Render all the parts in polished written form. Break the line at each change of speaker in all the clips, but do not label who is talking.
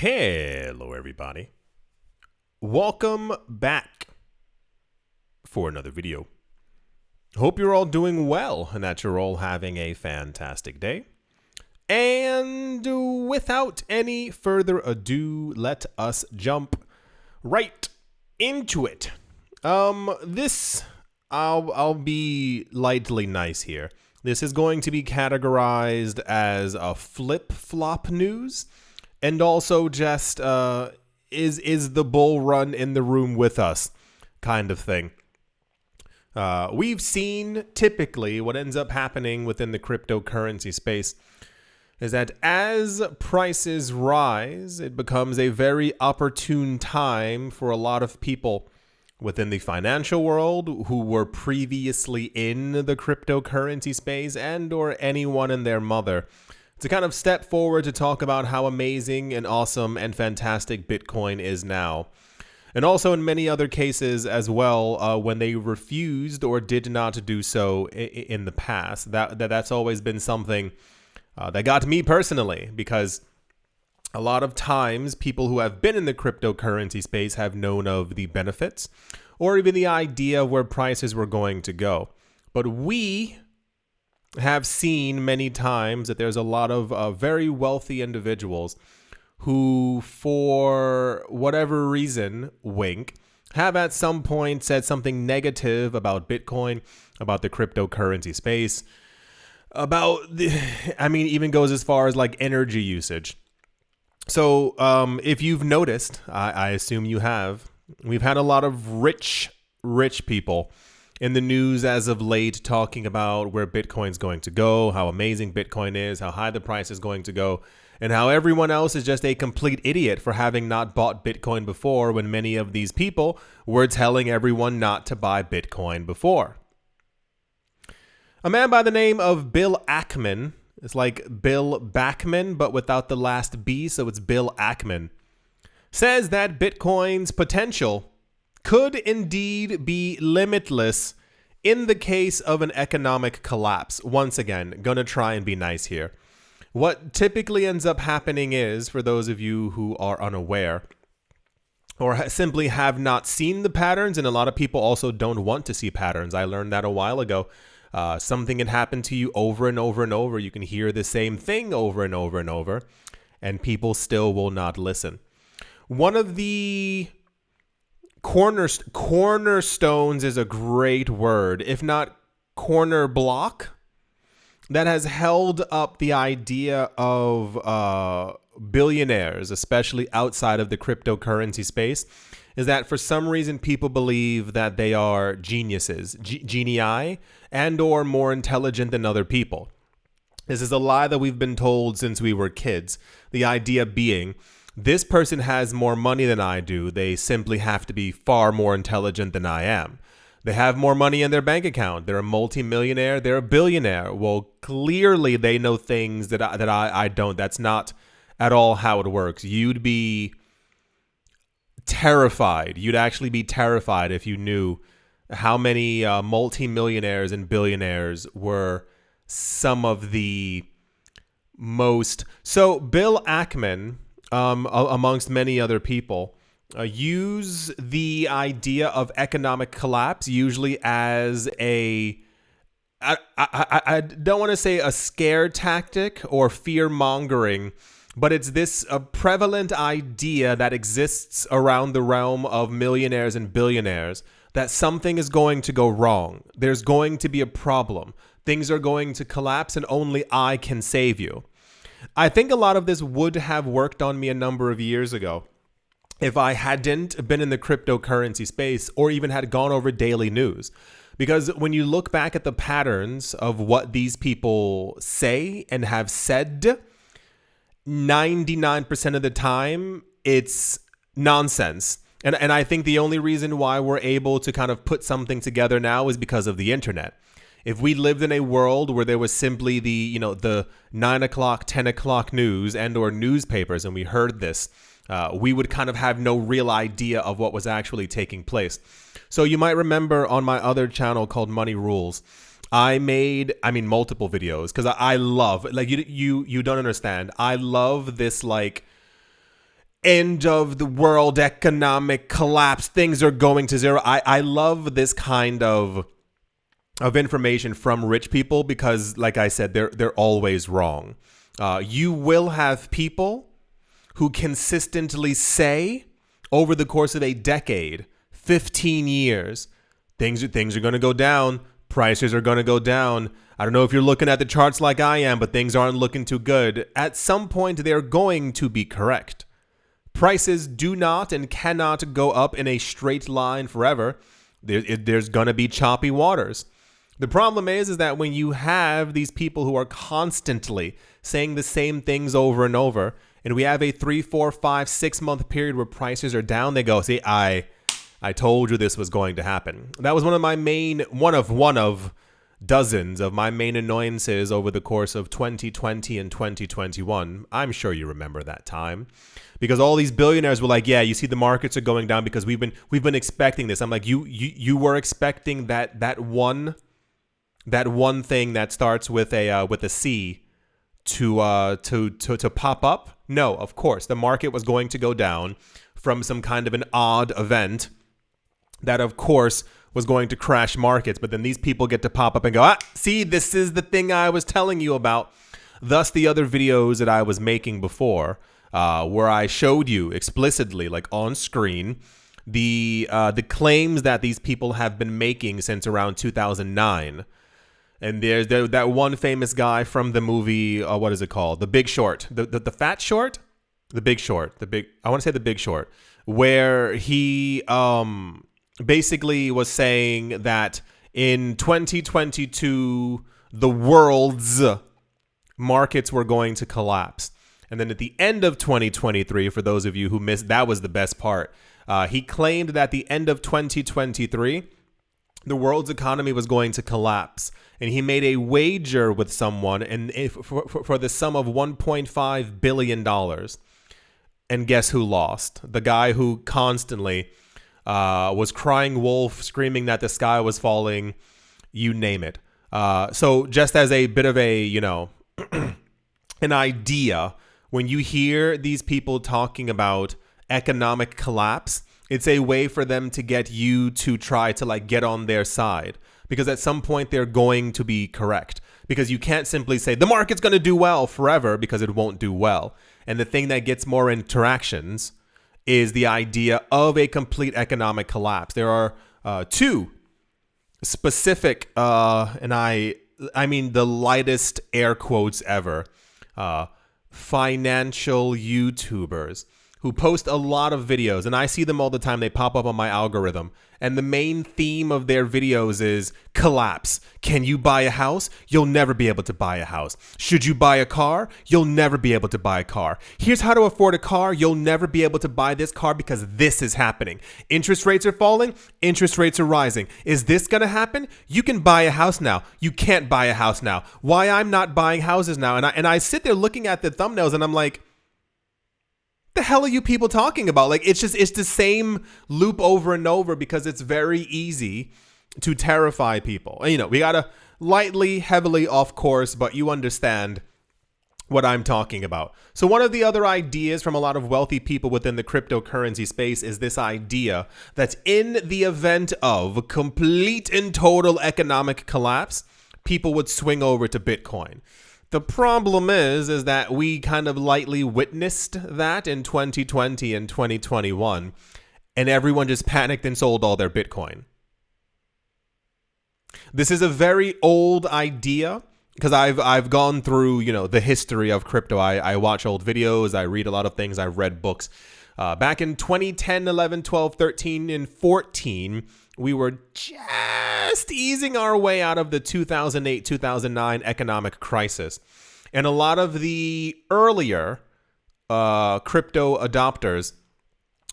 Hello, everybody. Welcome back for another video. Hope you're all doing well and that you're all having a fantastic day. And without any further ado, let us jump right into it. I'll be lightly nice here. This is going to be categorized as a flip-flop news, and also just is the bull run in the room with us kind of thing. We've seen typically what ends up happening within the cryptocurrency space is that as prices rise, it becomes a very opportune time for a lot of people within the financial world who were previously in the cryptocurrency space and or anyone and their mother to kind of step forward to talk about how amazing and awesome and fantastic Bitcoin is now. And also in many other cases as well, when they refused or did not do so in the past. That's always been something that got me personally, because a lot of times people who have been in the cryptocurrency space have known of the benefits or even the idea of where prices were going to go. But we have seen many times that there's a lot of very wealthy individuals who, for whatever reason, wink, have at some point said something negative about Bitcoin, about the cryptocurrency space, even goes as far as like energy usage. So if you've noticed, I assume you have, we've had a lot of rich people in the news as of late talking about where Bitcoin's going to go, how amazing Bitcoin is, how high the price is going to go, and how everyone else is just a complete idiot for having not bought Bitcoin before, when many of these people were telling everyone not to buy Bitcoin before. A man by the name of Bill Ackman, it's like Bill Backman, but without the last B, so it's Bill Ackman, says that Bitcoin's potential could indeed be limitless in the case of an economic collapse. Once again, gonna try and be nice here. What typically ends up happening is, for those of you who are unaware or simply have not seen the patterns, and a lot of people also don't want to see patterns. I learned that a while ago. Something can happen to you over and over and over. You can hear the same thing over and over and over, and people still will not listen. One of the cornerstones is a great word, if not corner block, that has held up the idea of billionaires, especially outside of the cryptocurrency space, is that for some reason people believe that they are geniuses, genii, and or more intelligent than other people. This is a lie that we've been told since we were kids. The idea being, this person has more money than I do. They simply have to be far more intelligent than I am. They have more money in their bank account. They're a multimillionaire. They're a billionaire. Well, clearly they know things that I don't. That's not at all how it works. You'd be terrified. You'd actually be terrified if you knew how many multimillionaires and billionaires were some of the most. So Bill Ackman, amongst many other people, use the idea of economic collapse usually as I don't want to say a scare tactic or fear mongering, but it's this prevalent idea that exists around the realm of millionaires and billionaires that something is going to go wrong. There's going to be a problem. Things are going to collapse and only I can save you. I think a lot of this would have worked on me a number of years ago if I hadn't been in the cryptocurrency space or even had gone over daily news. Because when you look back at the patterns of what these people say and have said, 99% of the time, it's nonsense. And I think the only reason why we're able to kind of put something together now is because of the internet. If we lived in a world where there was simply the 9 o'clock, 10 o'clock news and or newspapers, and we heard this, we would kind of have no real idea of what was actually taking place. So you might remember on my other channel called Money Rules, I made multiple videos because I love, like, you don't understand. I love this, like, end of the world economic collapse, things are going to zero. I love this kind of information from rich people because, like I said, they're always wrong. You will have people who consistently say over the course of a decade, 15 years, things are going to go down, prices are going to go down. I don't know if you're looking at the charts like I am, but things aren't looking too good. At some point, they're going to be correct. Prices do not and cannot go up in a straight line forever. There's going to be choppy waters. The problem is that when you have these people who are constantly saying the same things over and over, and we have a 3, 4, 5, 6 month period where prices are down, they go, see, I told you this was going to happen. That was one of dozens of my main annoyances over the course of 2020 and 2021. I'm sure you remember that time. Because all these billionaires were like, yeah, you see the markets are going down because we've been expecting this. I'm like, you were expecting that one thing that starts with a C to pop up? No, of course. The market was going to go down from some kind of an odd event that, of course, was going to crash markets. But then these people get to pop up and go, see, this is the thing I was telling you about. Thus, the other videos that I was making before, where I showed you explicitly, like on screen, the claims that these people have been making since around 2009. And there's that one famous guy from the movie, what is it called? The Big Short. The Fat Short? The Big Short. I want to say The Big Short. Where he basically was saying that in 2022, the world's markets were going to collapse. And then at the end of 2023, for those of you who missed, that was the best part. He claimed that at the end of 2023, the world's economy was going to collapse. And he made a wager with someone for the sum of $1.5 billion. And guess who lost? The guy who constantly was crying wolf, screaming that the sky was falling, you name it. So just as a bit of a, an idea, when you hear these people talking about economic collapse, it's a way for them to get you to try to get on their side. Because at some point they're going to be correct. Because you can't simply say the market's going to do well forever, because it won't do well. And the thing that gets more interactions is the idea of a complete economic collapse. There are two specific, and I mean the lightest air quotes ever, financial YouTubers who post a lot of videos, and I see them all the time. They pop up on my algorithm. And the main theme of their videos is collapse. Can you buy a house? You'll never be able to buy a house. Should you buy a car? You'll never be able to buy a car. Here's how to afford a car. You'll never be able to buy this car because this is happening. Interest rates are falling. Interest rates are rising. Is this going to happen? You can buy a house now. You can't buy a house now. Why I'm not buying houses now? And I sit there looking at the thumbnails and I'm like, the hell are you people talking about? It's the same loop over and over because it's very easy to terrify people. We gotta lightly, heavily off course, but you understand what I'm talking about. So one of the other ideas from a lot of wealthy people within the cryptocurrency space is this idea that in the event of complete and total economic collapse, people would swing over to Bitcoin. The problem is that we kind of lightly witnessed that in 2020 and 2021, and everyone just panicked and sold all their Bitcoin. This is a very old idea because I've gone through, the history of crypto. I watch old videos, I read a lot of things, I've read books. Back in 2010, 11, 12, 13, and 14, we were just easing our way out of the 2008, 2009 economic crisis. And a lot of the earlier crypto adopters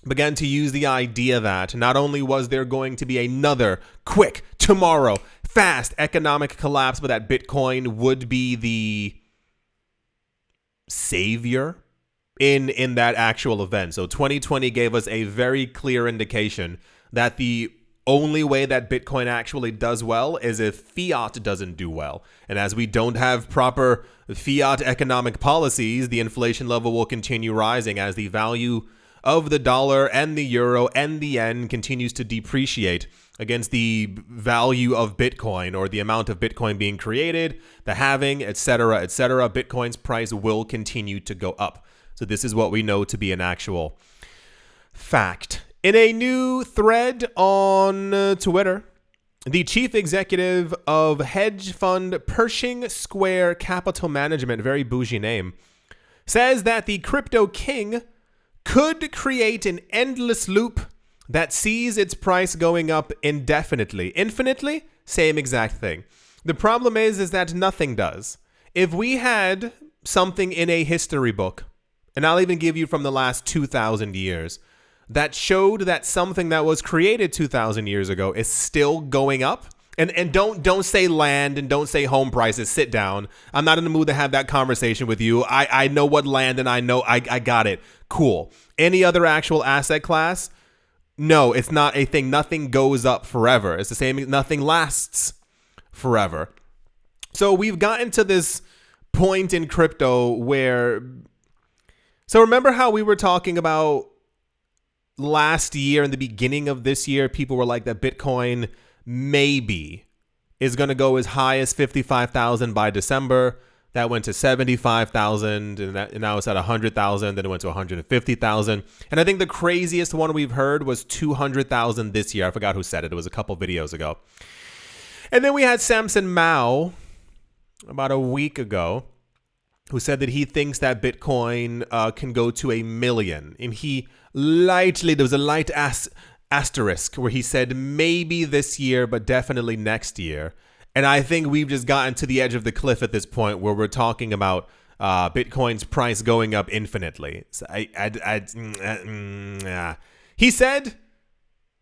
began to use the idea that not only was there going to be another quick, tomorrow, fast economic collapse, but that Bitcoin would be the savior in that actual event. So 2020 gave us a very clear indication that the only way that Bitcoin actually does well is if fiat doesn't do well. And as we don't have proper fiat economic policies, the inflation level will continue rising as the value of the dollar and the euro and the yen continues to depreciate against the value of Bitcoin or the amount of Bitcoin being created, the halving, etc., etc., Bitcoin's price will continue to go up. So this is what we know to be an actual fact. In a new thread on Twitter, the chief executive of hedge fund Pershing Square Capital Management, very bougie name, says that the crypto king could create an endless loop that sees its price going up indefinitely. Infinitely? Same exact thing. The problem is that nothing does. If we had something in a history book, and I'll even give you from the last 2,000 years, that showed that something that was created 2,000 years ago is still going up, and don't say land and don't say home prices. Sit down. I'm not in the mood to have that conversation with you. I know what land and I know I got it. Cool. Any other actual asset class? No, it's not a thing. Nothing goes up forever. It's the same. Nothing lasts forever. So we've gotten to this point in crypto where, so remember how we were talking about last year and the beginning of this year, people were like that Bitcoin maybe is going to go as high as 55,000 by December. That went to 75,000 and now it's at 100,000. Then it went to 150,000. And I think the craziest one we've heard was 200,000 this year. I forgot who said it. It was a couple videos ago. And then we had Samson Mao about a week ago who said that he thinks that Bitcoin can go to 1 million. And he lightly, there was a light asterisk where he said maybe this year, but definitely next year. And I think we've just gotten to the edge of the cliff at this point where we're talking about Bitcoin's price going up infinitely. So he said,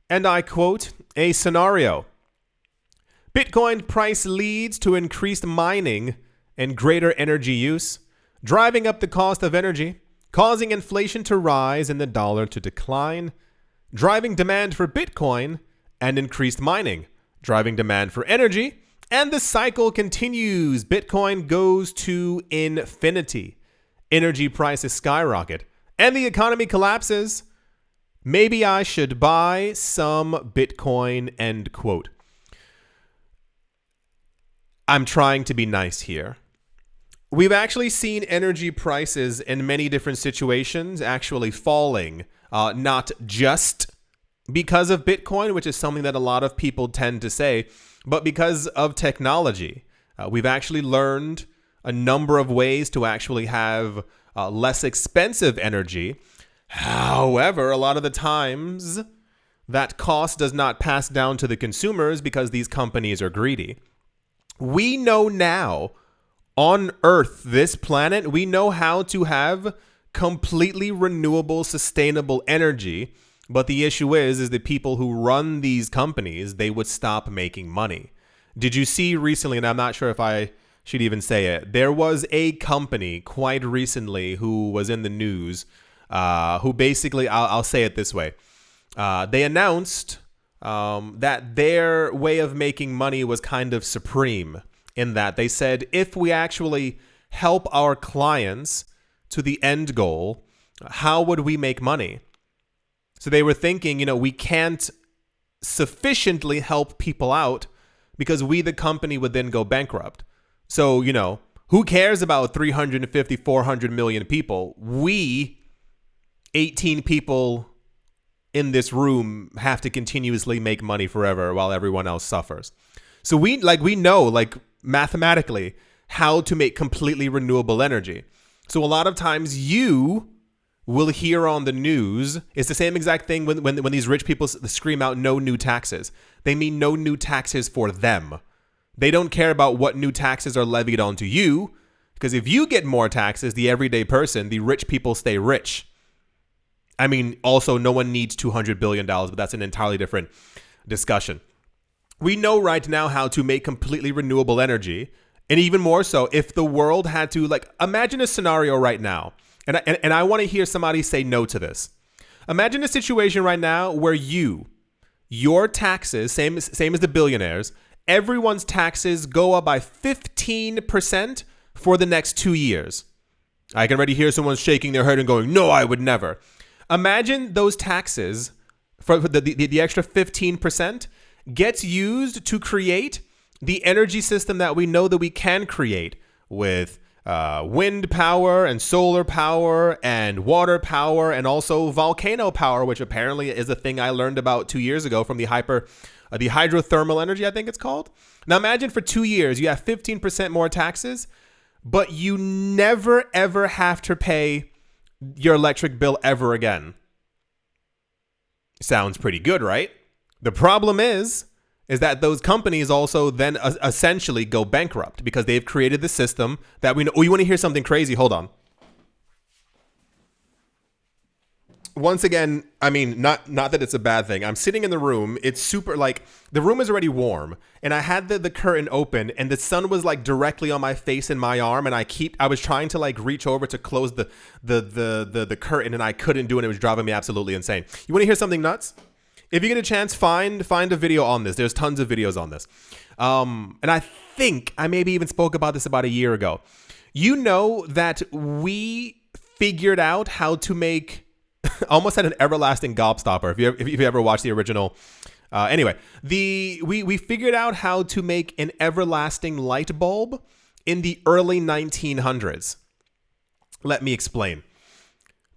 and I quote, a scenario: Bitcoin price leads to increased mining and greater energy use, driving up the cost of energy, causing inflation to rise and the dollar to decline, driving demand for Bitcoin and increased mining, driving demand for energy, and the cycle continues. Bitcoin goes to infinity. Energy prices skyrocket and the economy collapses. Maybe I should buy some Bitcoin, end quote. I'm trying to be nice here. We've actually seen energy prices in many different situations actually falling, not just because of Bitcoin, which is something that a lot of people tend to say, but because of technology. We've actually learned a number of ways to actually have less expensive energy. However, a lot of the times that cost does not pass down to the consumers because these companies are greedy. We know now on Earth, this planet, we know how to have completely renewable, sustainable energy. But the issue is the people who run these companies, they would stop making money. Did you see recently, and I'm not sure if I should even say it, there was a company quite recently who was in the news, who basically, I'll say it this way. They announced that their way of making money was kind of supreme, in that they said, if we actually help our clients to the end goal, how would we make money? So they were thinking, we can't sufficiently help people out because we, the company, would then go bankrupt. So, who cares about 350, 400 million people? We, 18 people in this room, have to continuously make money forever while everyone else suffers. So we know mathematically how to make completely renewable energy. So a lot of times you will hear on the news, it's the same exact thing when these rich people scream out no new taxes. They mean no new taxes for them. They don't care about what new taxes are levied onto you, because if you get more taxes, the everyday person, the rich people stay rich. I mean, also no one needs $200 billion, but that's an entirely different discussion. We know right now how to make completely renewable energy. And even more so, if the world had to, imagine a scenario right now. And I want to hear somebody say no to this. Imagine a situation right now where your taxes, same as the billionaires, everyone's taxes go up by 15% for the next 2 years. I can already hear someone shaking their head and going, no, I would never. Imagine those taxes for the extra 15% gets used to create the energy system that we know that we can create with wind power and solar power and water power and also volcano power, which apparently is a thing I learned about 2 years ago from the hydrothermal energy, I think it's called. Now imagine for 2 years you have 15% more taxes, but you never ever have to pay your electric bill ever again. Sounds pretty good, right? The problem is that those companies also then essentially go bankrupt because they've created the system that we know. Oh, you want to hear something crazy? Hold on. Once again, I mean, not that it's a bad thing. I'm sitting in the room. It's super, like, the room is already warm, and I had the curtain open, and the sun was like directly on my face and my arm, and I was trying to like reach over to close the curtain, and I couldn't do it. It was driving me absolutely insane. You want to hear something nuts? If you get a chance, find a video on this. There's tons of videos on this. And I think I maybe even spoke about this about a year ago. You know that we figured out how to make almost had an everlasting gobstopper. If you ever watched the original. Anyway, we figured out how to make an everlasting light bulb in the early 1900s. Let me explain.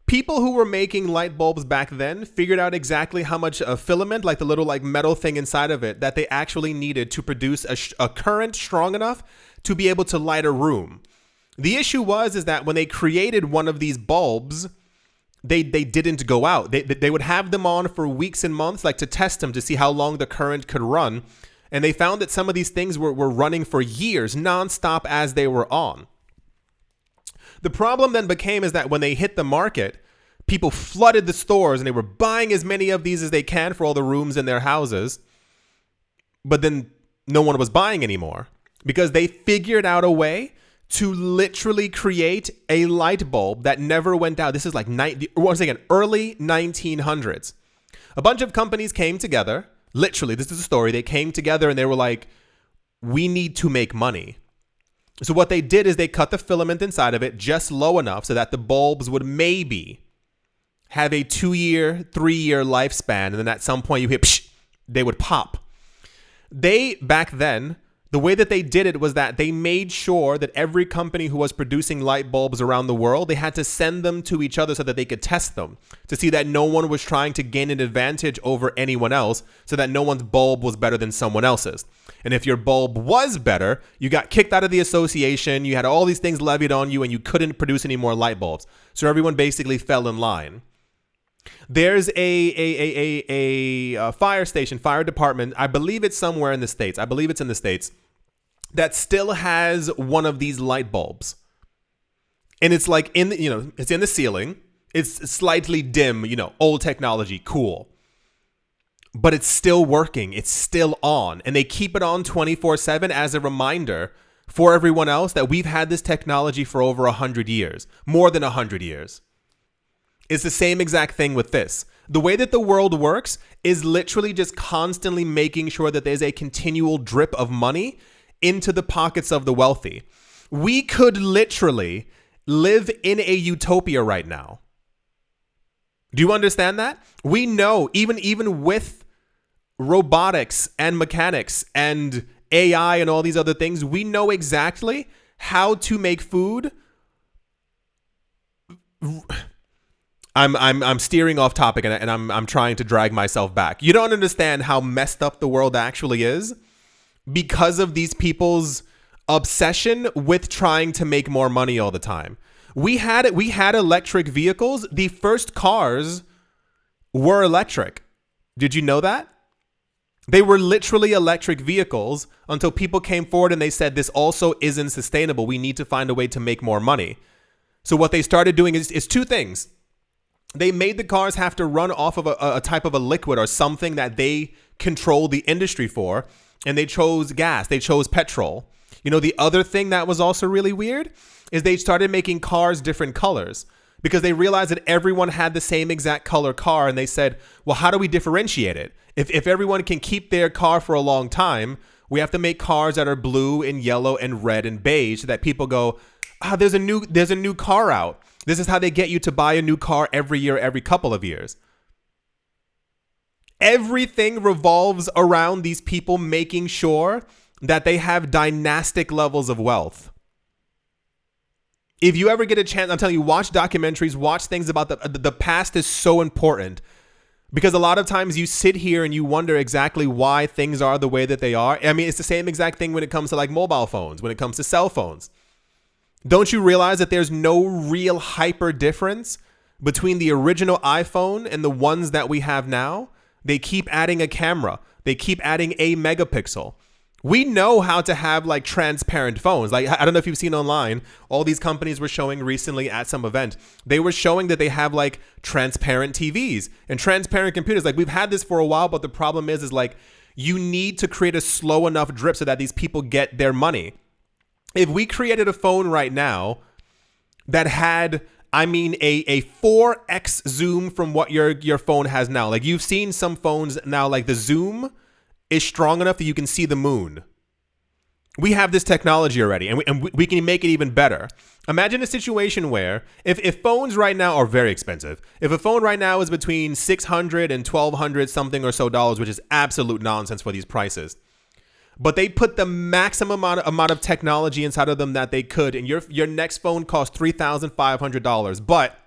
People who were making light bulbs back then figured out exactly how much filament, like the little like metal thing inside of it, that they actually needed to produce a current strong enough to be able to light a room. The issue is that when they created one of these bulbs, they didn't go out. They would have them on for weeks and months, like to test them to see how long the current could run. And they found that some of these things were running for years nonstop as they were on. The problem then became is that when they hit the market, people flooded the stores and they were buying as many of these as they can for all the rooms in their houses. But then no one was buying anymore because they figured out a way to literally create a light bulb that never went out. This is like early 1900s. A bunch of companies came together. Literally, this is a story. They came together and they were like, we need to make money. So what they did is they cut the filament inside of it just low enough so that the bulbs would maybe have a 2-year, 3-year lifespan. And then at some point you hit, psh, they would pop. Back then, the way that they did it was that they made sure that every company who was producing light bulbs around the world, they had to send them to each other so that they could test them to see that no one was trying to gain an advantage over anyone else, so that no one's bulb was better than someone else's. And if your bulb was better, you got kicked out of the association, you had all these things levied on you, and you couldn't produce any more light bulbs. So everyone basically fell in line. There's a fire station, fire department. I believe it's somewhere in the States. I believe it's in the States that still has one of these light bulbs. And it's like it's in the ceiling. It's slightly dim, old technology, cool. But it's still working. It's still on. And they keep it on 24/7 as a reminder for everyone else that we've had this technology for over 100 years, more than 100 years. It's the same exact thing with this. The way that the world works is literally just constantly making sure that there's a continual drip of money into the pockets of the wealthy. We could literally live in a utopia right now. Do you understand that? We know, even with robotics and mechanics and AI and all these other things, we know exactly how to make food. I'm steering off topic and I'm trying to drag myself back. You don't understand how messed up the world actually is because of these people's obsession with trying to make more money all the time. We had electric vehicles. The first cars were electric. Did you know that? They were literally electric vehicles until people came forward and they said, this also isn't sustainable. We need to find a way to make more money. So what they started doing is two things. They made the cars have to run off of a type of a liquid or something that they control the industry for. And they chose gas. They chose petrol. The other thing that was also really weird is they started making cars different colors because they realized that everyone had the same exact color car. And they said, well, how do we differentiate it? If everyone can keep their car for a long time, we have to make cars that are blue and yellow and red and beige so that people go, there's a new car out. This is how they get you to buy a new car every year, every couple of years. Everything revolves around these people making sure that they have dynastic levels of wealth. If you ever get a chance, I'm telling you, watch documentaries, watch things about the past is so important. Because a lot of times you sit here and you wonder exactly why things are the way that they are. I mean, it's the same exact thing when it comes to like mobile phones, when it comes to cell phones. Don't you realize that there's no real hyper difference between the original iPhone and the ones that we have now? They keep adding a camera. They keep adding a megapixel. We know how to have like transparent phones. Like, I don't know if you've seen online, all these companies were showing recently at some event. They were showing that they have like transparent TVs and transparent computers. Like, we've had this for a while, but the problem is like you need to create a slow enough drip so that these people get their money. If we created a phone right now that had, I mean, a 4x zoom from what your phone has now. Like, you've seen some phones now, like the zoom is strong enough that you can see the moon. We have this technology already, and we can make it even better. Imagine a situation where if phones right now are very expensive, if a phone right now is between $600 and $1,200 something or so dollars, which is absolute nonsense for these prices, but they put the maximum amount of technology inside of them that they could, and your next phone costs $3,500, but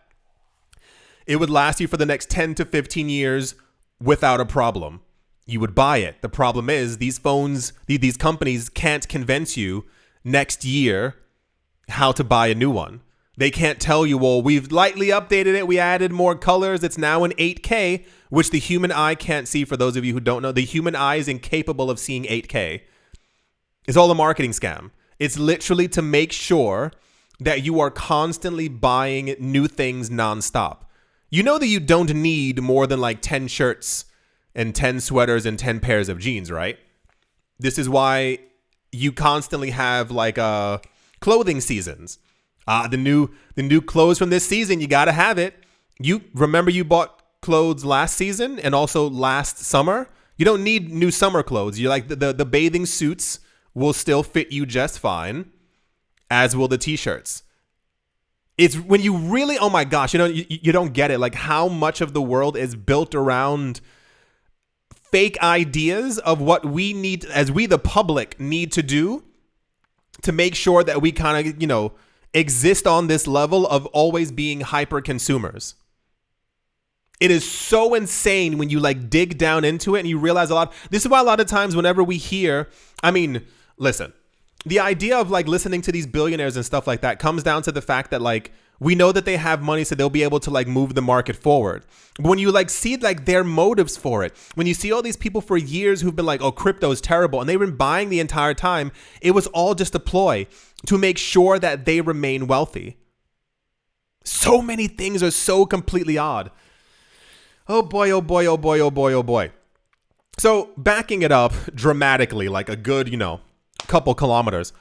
it would last you for the next 10 to 15 years without a problem. You would buy it. The problem is these phones, these companies can't convince you next year how to buy a new one. They can't tell you, well, we've lightly updated it. We added more colors. It's now in 8K, which the human eye can't see. For those of you who don't know, the human eye is incapable of seeing 8K. It's all a marketing scam. It's literally to make sure that you are constantly buying new things nonstop. You know that you don't need more than like 10 shirts and 10 sweaters and 10 pairs of jeans, right? This is why you constantly have like clothing seasons. The new clothes from this season, you got to have it. You remember you bought clothes last season and also last summer. You don't need new summer clothes. You like the bathing suits will still fit you just fine, as will the t-shirts. It's when you really, oh my gosh, you don't get it. Like how much of the world is built around fake ideas of what we need, as we the public need to do to make sure that we kind of, exist on this level of always being hyper consumers. It is so insane when you like dig down into it and you realize this is why a lot of times whenever we hear, I mean, listen, the idea of like listening to these billionaires and stuff like that comes down to the fact that like we know that they have money, so they'll be able to like move the market forward. But when you like see like their motives for it, when you see all these people for years who've been like, oh, crypto is terrible, and they've been buying the entire time, it was all just a ploy to make sure that they remain wealthy. So many things are so completely odd. Oh boy, oh boy, oh boy, oh boy, oh boy. So backing it up dramatically, like a good, couple kilometers,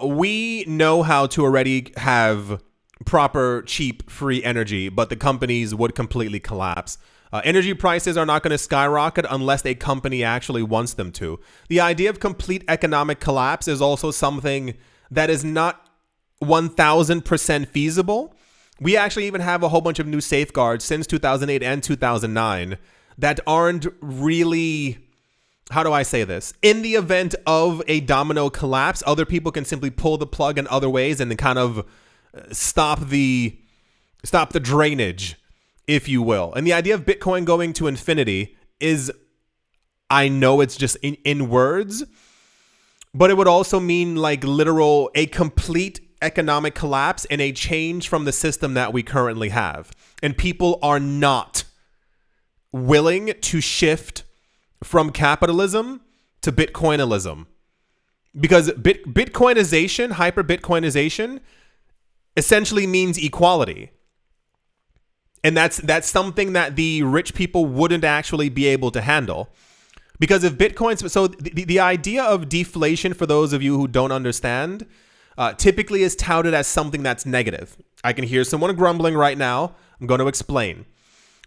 we know how to already have proper, cheap, free energy, but the companies would completely collapse. Energy prices are not going to skyrocket unless a company actually wants them to. The idea of complete economic collapse is also something that is not 1000% feasible. We actually even have a whole bunch of new safeguards since 2008 and 2009 that aren't really, how do I say this? In the event of a domino collapse, other people can simply pull the plug in other ways and then kind of stop the drainage, if you will. And the idea of Bitcoin going to infinity is, I know it's just in words, but it would also mean like a complete economic collapse and a change from the system that we currently have. And people are not willing to shift from capitalism to Bitcoinalism. Because Bitcoinization, hyper-Bitcoinization, essentially means equality. And that's something that the rich people wouldn't actually be able to handle. Because if Bitcoin, so the idea of deflation, for those of you who don't understand, typically is touted as something that's negative. I can hear someone grumbling right now. I'm going to explain.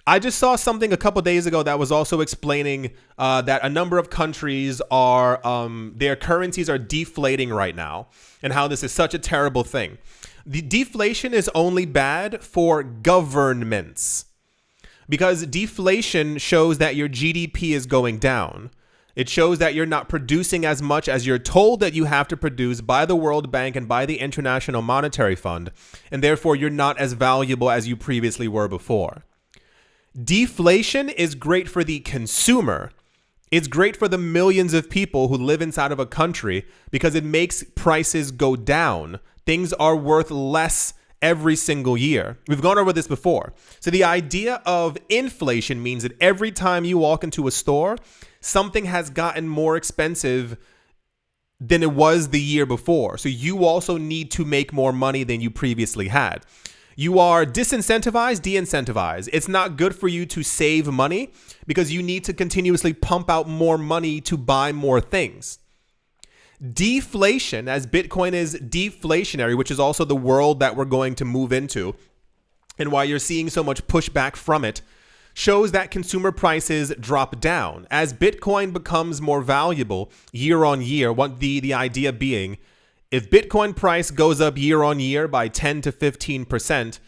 I just saw something a couple days ago that was also explaining that a number of countries are, their currencies are deflating right now and how this is such a terrible thing. The deflation is only bad for governments because deflation shows that your GDP is going down. It shows that you're not producing as much as you're told that you have to produce by the World Bank and by the International Monetary Fund, and therefore you're not as valuable as you previously were before. Deflation is great for the consumer. It's great for the millions of people who live inside of a country because it makes prices go down. Things are worth less every single year. We've gone over this before. So the idea of inflation means that every time you walk into a store, something has gotten more expensive than it was the year before. So you also need to make more money than you previously had. You are disincentivized, de-incentivized. It's not good for you to save money because you need to continuously pump out more money to buy more things. Deflation, as Bitcoin is deflationary, which is also the world that we're going to move into, and why you're seeing so much pushback from it, shows that consumer prices drop down. As Bitcoin becomes more valuable year on year, what the idea being, if Bitcoin price goes up year on year by 10 to 15%,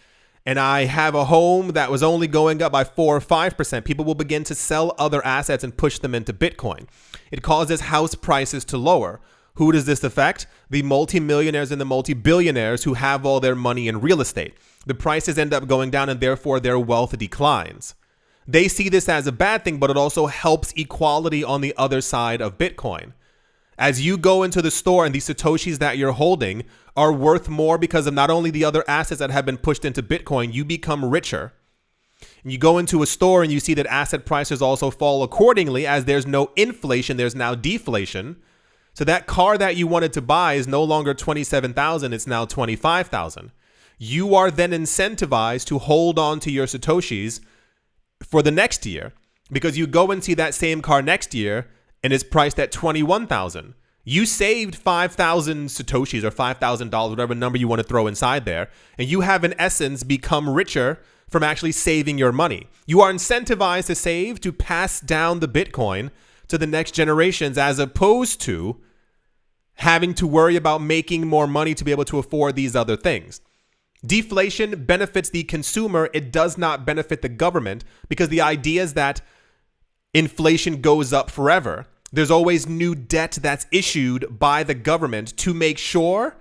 and I have a home that was only going up by 4 or 5%, people will begin to sell other assets and push them into Bitcoin. It causes house prices to lower. Who does this affect? The multimillionaires and the multi-billionaires who have all their money in real estate. The prices end up going down and therefore their wealth declines. They see this as a bad thing, but it also helps equality on the other side of Bitcoin. As you go into the store and the Satoshis that you're holding are worth more because of not only the other assets that have been pushed into Bitcoin, you become richer. And you go into a store and you see that asset prices also fall accordingly. As there's no inflation, there's now deflation. So that car that you wanted to buy is no longer $27,000, it's now $25,000. You are then incentivized to hold on to your Satoshis for the next year because you go and see that same car next year and it's priced at $21,000. You saved 5,000 Satoshis or $5,000, whatever number you want to throw inside there, and you have in essence become richer from actually saving your money. You are incentivized to save to pass down the Bitcoin to the next generations as opposed to having to worry about making more money to be able to afford these other things. Deflation benefits the consumer. It does not benefit the government because the idea is that inflation goes up forever. There's always new debt that's issued by the government to make sure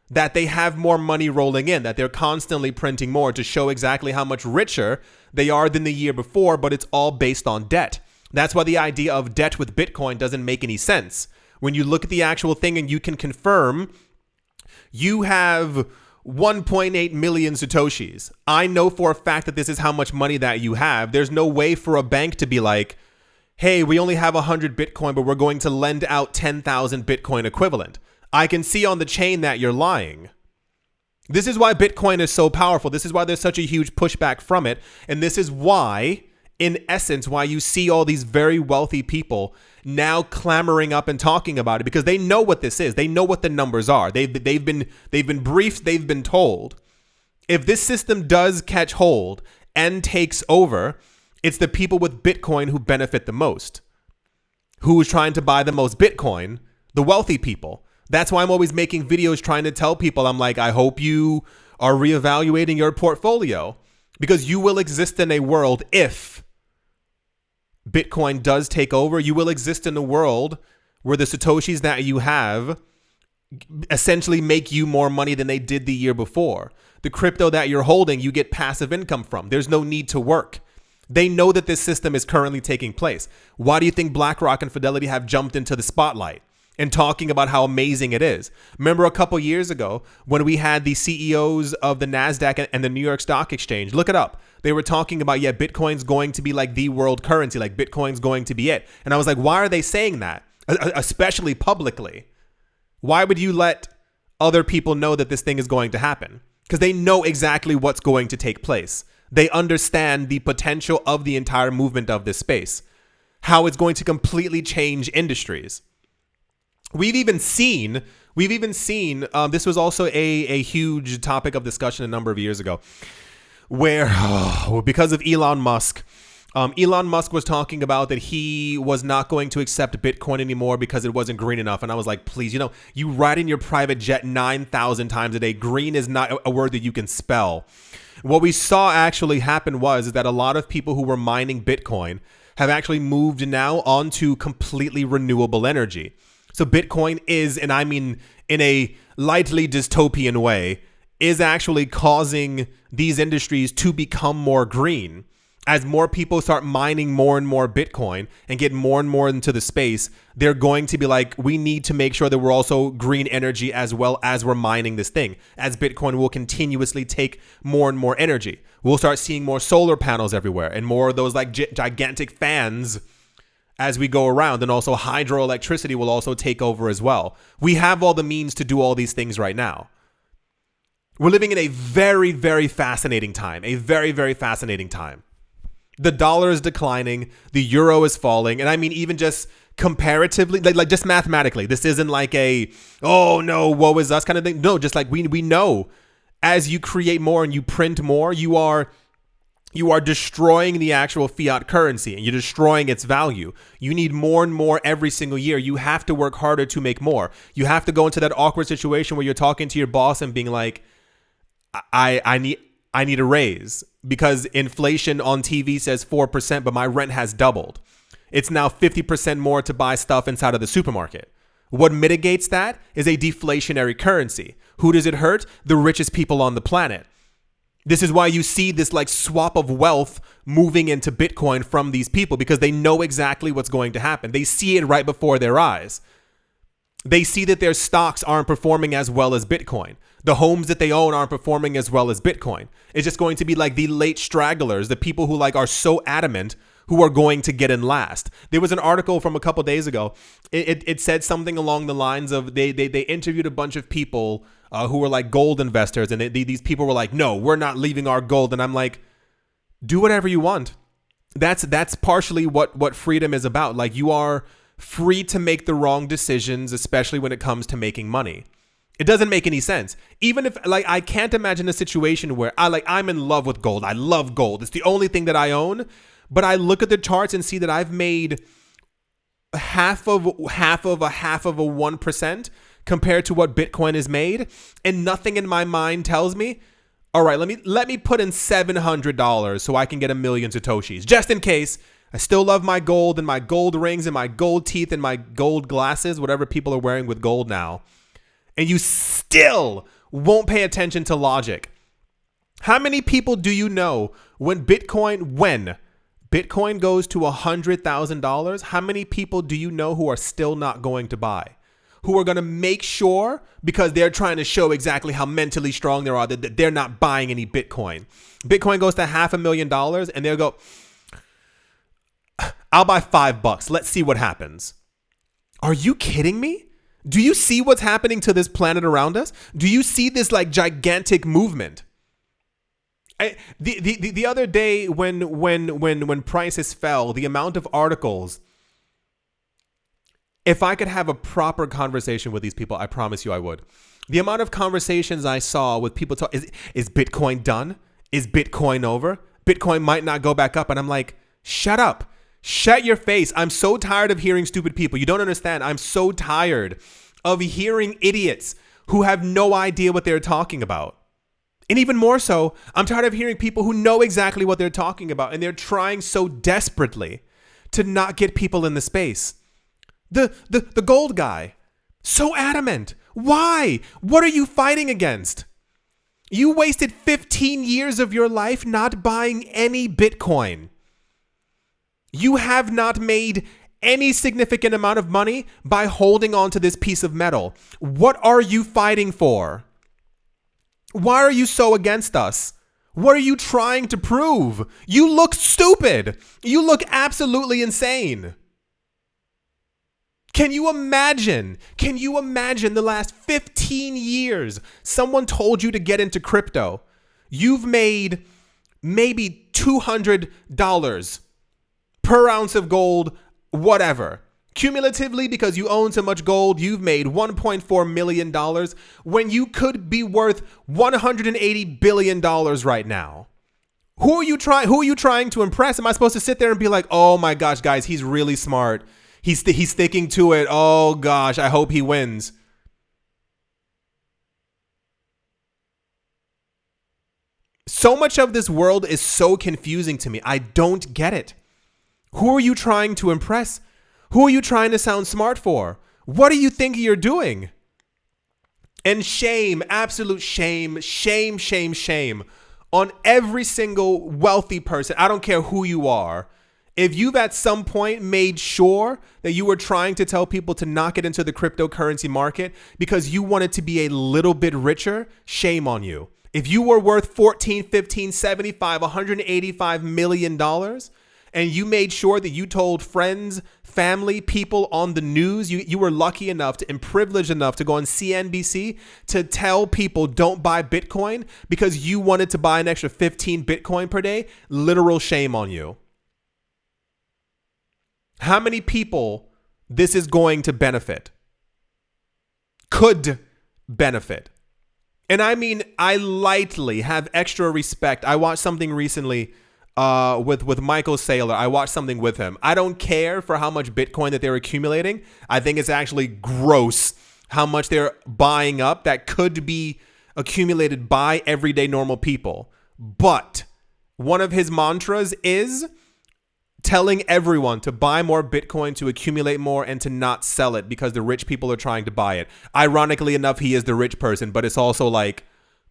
that they have more money rolling in, that they're constantly printing more to show exactly how much richer they are than the year before, but it's all based on debt. That's why the idea of debt with Bitcoin doesn't make any sense. When you look at the actual thing and you can confirm you have 1.8 million Satoshis. I know for a fact that this is how much money that you have. There's no way for a bank to be like, hey, we only have 100 Bitcoin, but we're going to lend out 10,000 Bitcoin equivalent. I can see on the chain that you're lying. This is why Bitcoin is so powerful. This is why there's such a huge pushback from it. And this is why, in essence, why you see all these very wealthy people now clamoring up and talking about it, because they know what this is. They know what the numbers are. They've been briefed. They've been told. If this system does catch hold and takes over, it's the people with Bitcoin who benefit the most. Who's trying to buy the most Bitcoin? The wealthy people. That's why I'm always making videos trying to tell people, I'm like, I hope you are reevaluating your portfolio, because you will exist in a world, if Bitcoin does take over, you will exist in a world where the Satoshis that you have essentially make you more money than they did the year before. The crypto that you're holding, you get passive income from. There's no need to work. They know that this system is currently taking place. Why do you think BlackRock and Fidelity have jumped into the spotlight and talking about how amazing it is? Remember a couple years ago when we had the CEOs of the NASDAQ and the New York Stock Exchange, look it up. They were talking about, yeah, Bitcoin's going to be like the world currency, like Bitcoin's going to be it. And I was like, why are they saying that? Especially publicly. Why would you let other people know that this thing is going to happen? Because they know exactly what's going to take place. They understand the potential of the entire movement of this space, how it's going to completely change industries. We've even seen, this was also a huge topic of discussion a number of years ago, where because of Elon Musk Elon Musk was talking about that he was not going to accept Bitcoin anymore because it wasn't green enough. And I was like, please, you ride in your private jet 9,000 times a day. Green is not a word that you can spell. What we saw actually happen is that a lot of people who were mining Bitcoin have actually moved now onto completely renewable energy. So Bitcoin is, and I mean in a lightly dystopian way, is actually causing these industries to become more green. As more people start mining more and more Bitcoin and get more and more into the space, they're going to be like, we need to make sure that we're also green energy as well as we're mining this thing. As Bitcoin will continuously take more and more energy. We'll start seeing more solar panels everywhere and more of those like gigantic fans as we go around. And also hydroelectricity will also take over as well. We have all the means to do all these things right now. We're living in a very, very fascinating time. A very, very fascinating time. The dollar is declining, the euro is falling, and I mean even just comparatively, like just mathematically, this isn't like a, oh no, woe is us kind of thing. No, just like we know, as you create more and you print more, you are destroying the actual fiat currency and you're destroying its value. You need more and more every single year. You have to work harder to make more. You have to go into that awkward situation where you're talking to your boss and being like, I need a raise because inflation on TV says 4%, but my rent has doubled. It's now 50% more to buy stuff inside of the supermarket. What mitigates that is a deflationary currency. Who does it hurt? The richest people on the planet. This is why you see this like swap of wealth moving into Bitcoin from these people because they know exactly what's going to happen. They see it right before their eyes. They see that their stocks aren't performing as well as Bitcoin. The homes that they own aren't performing as well as Bitcoin. It's just going to be like the late stragglers, the people who like are so adamant who are going to get in last. There was an article from a couple days ago. It said something along the lines of they interviewed a bunch of people who were like gold investors. And these people were like, no, we're not leaving our gold. And I'm like, do whatever you want. That's partially what freedom is about. Like you are free to make the wrong decisions, especially when it comes to making money. It doesn't make any sense. Even if like I can't imagine a situation where I'm in love with gold. I love gold. It's the only thing that I own. But I look at the charts and see that I've made half of a 1% compared to what Bitcoin is made, and nothing in my mind tells me, all right, let me put in $700 so I can get 1 million Satoshis, just in case. I still love my gold and my gold rings and my gold teeth and my gold glasses, whatever people are wearing with gold now. And you still won't pay attention to logic. How many people do you know when Bitcoin goes to $100,000, how many people do you know who are still not going to buy? Who are going to make sure, because they're trying to show exactly how mentally strong they are, that they're not buying any Bitcoin. Bitcoin goes to $500,000 and they'll go, I'll buy $5. Let's see what happens. Are you kidding me? Do you see what's happening to this planet around us? Do you see this like gigantic movement? The other day when prices fell, the amount of articles, if I could have a proper conversation with these people, I promise you I would. The amount of conversations I saw with people talk, is Bitcoin done? Is Bitcoin over? Bitcoin might not go back up. And I'm like, shut up. Shut your face. I'm so tired of hearing stupid people. You don't understand. I'm so tired of hearing idiots who have no idea what they're talking about. And even more so, I'm tired of hearing people who know exactly what they're talking about and they're trying so desperately to not get people in the space. The gold guy, so adamant. Why? What are you fighting against? You wasted 15 years of your life not buying any Bitcoin. You have not made any significant amount of money by holding on to this piece of metal. What are you fighting for? Why are you so against us? What are you trying to prove? You look stupid. You look absolutely insane. Can you imagine the last 15 years someone told you to get into crypto? You've made maybe $200 per ounce of gold, whatever. Cumulatively, because you own so much gold, you've made $1.4 million when you could be worth $180 billion right now. Who are you trying to impress? Am I supposed to sit there and be like, "Oh my gosh, guys, he's really smart. He's sticking to it. Oh gosh, I hope he wins." So much of this world is so confusing to me. I don't get it. Who are you trying to impress? Who are you trying to sound smart for? What do you think you're doing? And shame, absolute shame, shame, shame, shame on every single wealthy person. I don't care who you are. If you've at some point made sure that you were trying to tell people to not get into the cryptocurrency market because you wanted to be a little bit richer, shame on you. If you were worth 14, 15, 75, $185 million and you made sure that you told friends, family, people on the news, you were lucky enough and privileged enough to go on CNBC to tell people don't buy Bitcoin because you wanted to buy an extra 15 Bitcoin per day, literal shame on you. How many people this is going to benefit? Could benefit. And I mean, I lightly have extra respect. I watched something recently with Michael Saylor. I watched something with him. I don't care for how much Bitcoin that they're accumulating. I think it's actually gross how much they're buying up that could be accumulated by everyday normal people. But one of his mantras is telling everyone to buy more Bitcoin, to accumulate more, and to not sell it because the rich people are trying to buy it. Ironically enough, he is the rich person, but it's also like,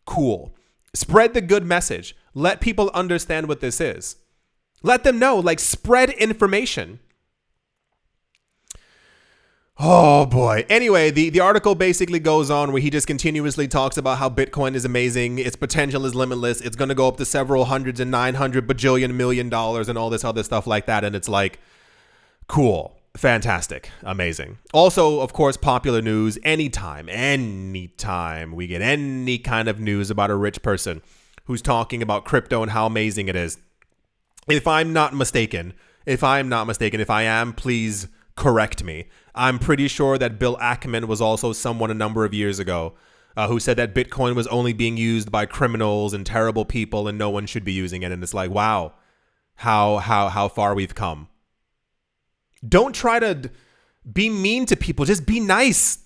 cool. Spread the good message. Let people understand what this is. Let them know, like, spread information. Oh boy. Anyway, the article basically goes on where he just continuously talks about how Bitcoin is amazing. Its potential is limitless. It's going to go up to several hundreds and 900 bajillion million dollars and all this other stuff like that. And it's like, cool, fantastic, amazing. Also, of course, popular news. Anytime we get any kind of news about a rich person who's talking about crypto and how amazing it is. If I'm not mistaken, if I am, please correct me. I'm pretty sure that Bill Ackman was also someone a number of years ago who said that Bitcoin was only being used by criminals and terrible people and no one should be using it. And it's like, wow, how far we've come. Don't try to be mean to people. Just be nice.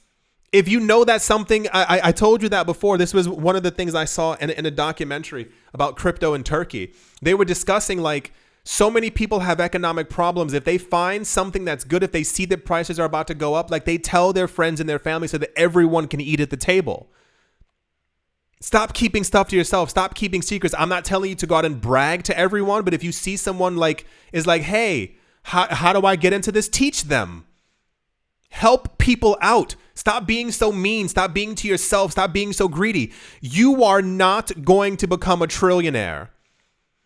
If you know that something, I told you that before. This was one of the things I saw in a documentary about crypto in Turkey. They were discussing like, so many people have economic problems. If they find something that's good, if they see that prices are about to go up, like they tell their friends and their family so that everyone can eat at the table. Stop keeping stuff to yourself. Stop keeping secrets. I'm not telling you to go out and brag to everyone, but if you see someone like is like, hey, how do I get into this? Teach them. Help people out. Stop being so mean. Stop being to yourself. Stop being so greedy. You are not going to become a trillionaire.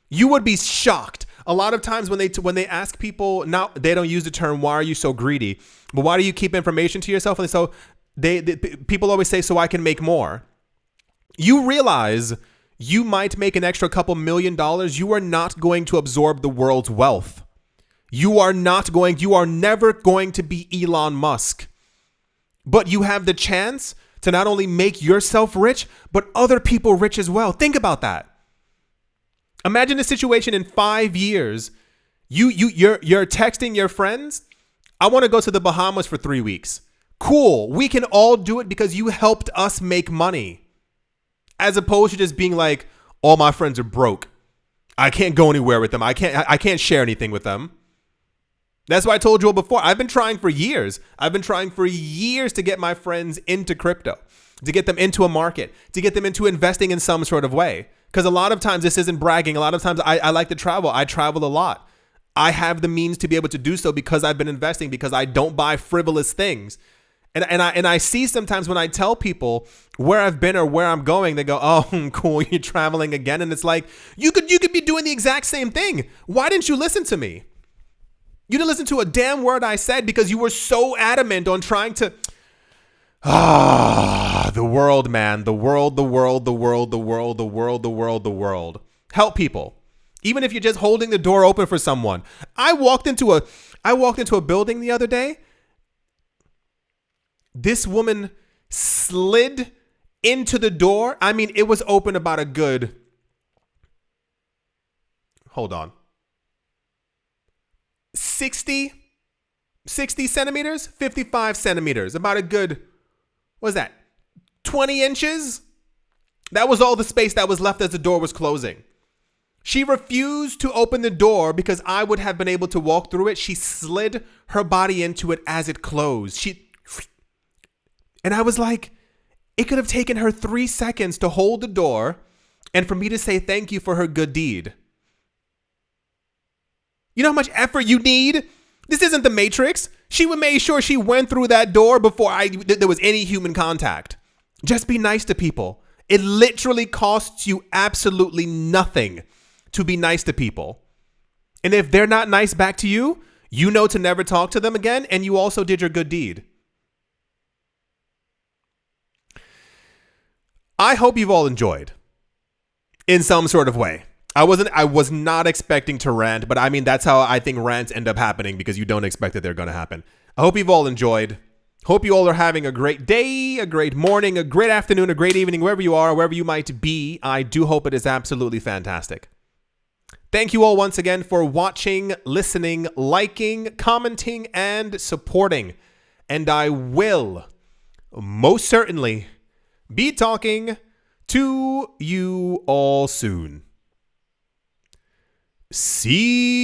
You would be shocked. A lot of times when they ask people, now they don't use the term, why are you so greedy? But why do you keep information to yourself? And so people always say, so I can make more. You realize you might make an extra couple $1 million. You are not going to absorb the world's wealth. You are never going to be Elon Musk. But you have the chance to not only make yourself rich, but other people rich as well. Think about that. Imagine a situation in 5 years. You're texting your friends. I want to go to the Bahamas for 3 weeks. Cool. We can all do it because you helped us make money. As opposed to just being like, all my friends are broke. I can't go anywhere with them. I can't share anything with them. That's why I told you all before. I've been trying for years. To get my friends into crypto, to get them into a market, to get them into investing in some sort of way. Because a lot of times this isn't bragging. A lot of times I like to travel. I travel a lot. I have the means to be able to do so because I've been investing, because I don't buy frivolous things. And I see sometimes when I tell people where I've been or where I'm going, they go, oh, cool, you're traveling again. And it's like, you could be doing the exact same thing. Why didn't you listen to me? You didn't listen to a damn word I said because you were so adamant on trying to... the world, man. The world. Help people. Even if you're just holding the door open for someone. I walked into a building the other day. This woman slid into the door. I mean, it was open about a good Hold on. 60 centimeters, 55 centimeters, about a good, what is that, 20 inches? That was all the space that was left as the door was closing. She refused to open the door because I would have been able to walk through it. She slid her body into it as it closed. And I was like, it could have taken her 3 seconds to hold the door and for me to say thank you for her good deed. You know how much effort you need? This isn't the Matrix. She would make sure she went through that door before there was any human contact. Just be nice to people. It literally costs you absolutely nothing to be nice to people. And if they're not nice back to you, you know to never talk to them again, and you also did your good deed. I hope you've all enjoyed in some sort of way. I was not expecting to rant, but I mean, that's how I think rants end up happening because you don't expect that they're going to happen. I hope you've all enjoyed. Hope you all are having a great day, a great morning, a great afternoon, a great evening, wherever you are, wherever you might be. I do hope it is absolutely fantastic. Thank you all once again for watching, listening, liking, commenting, and supporting. And I will most certainly be talking to you all soon. See